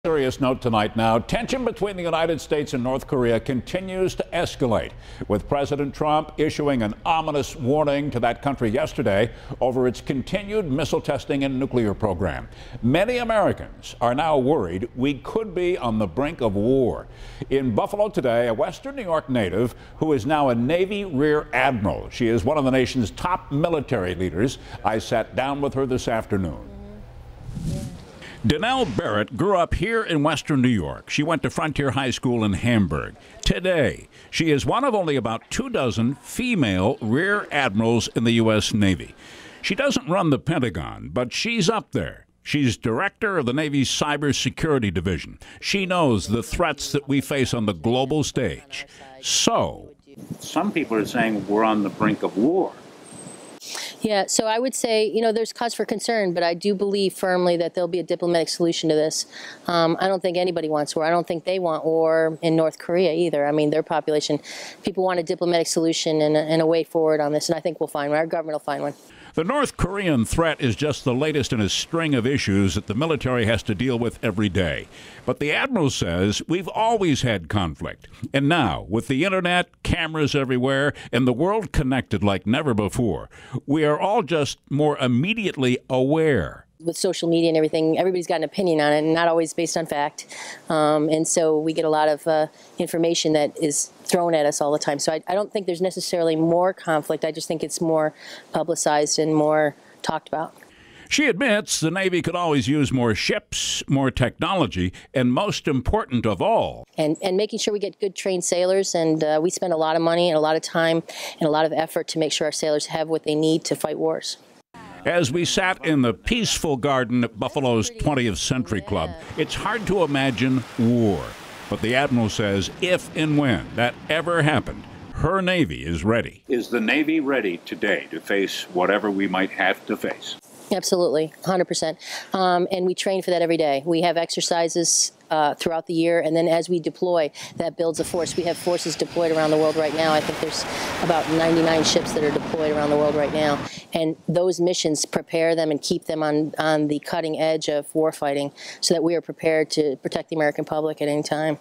Serious note tonight now. Tension between the United States and North Korea continues to escalate, with President Trump issuing an ominous warning to that country yesterday over its continued missile testing and nuclear program. Many Americans are now worried we could be on the brink of war. In Buffalo today, a Western New York native who is now a Navy Rear Admiral. She is one of the nation's top military leaders. I sat down with her this afternoon. Danelle Barrett grew up here in Western New York. She went to Frontier High School in Hamburg. Today, she is one of only about 24 female Rear Admirals in the U.S. Navy. She doesn't run the Pentagon, but she's up there. She's director of the Navy's Cybersecurity Division. She knows the threats that we face on the global stage. So, some people are saying we're on the brink of war. Yeah, so I would say, there's cause for concern, but I do believe firmly that there'll be a diplomatic solution to this. I don't think anybody wants war. I don't think they want war in North Korea either. I mean, their population, people want a diplomatic solution and a way forward on this, and I think we'll find one. Our government will find one. The North Korean threat is just the latest in a string of issues that the military has to deal with every day. But the Admiral says we've always had conflict. And now, with the internet, cameras everywhere, and the world connected like never before, we are all just more immediately aware. With social media and everything, everybody's got an opinion on it, and not always based on fact. And so we get a lot of information that is thrown at us all the time. So I don't think there's necessarily more conflict. I just think it's more publicized and more talked about. She admits the Navy could always use more ships, more technology, and most important of all, and making sure we get good trained sailors. And we spend a lot of money and a lot of time and a lot of effort to make sure our sailors have what they need to fight wars. As we sat in the peaceful garden at Buffalo's 20th Century Club, it's hard to imagine war. But the Admiral says if and when that ever happened, her Navy is ready. Is the Navy ready today to face whatever we might have to face? Absolutely, 100%. And we train for that every day. We have exercises throughout the year, and then as we deploy, that builds a force. We have forces deployed around the world right now. I think there's about 99 ships that are deployed around the world right now. And those missions prepare them and keep them on the cutting edge of warfighting so that we are prepared to protect the American public at any time.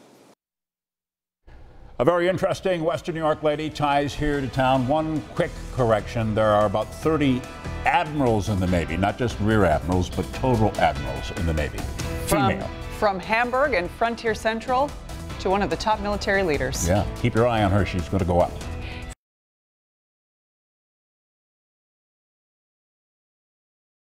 A very interesting Western New York lady ties here to town. One quick correction. There are about 30 admirals in the Navy, not just rear admirals, but total admirals in the Navy. Female. From Hamburg and Frontier Central to one of the top military leaders. Yeah, keep your eye on her. She's going to go up.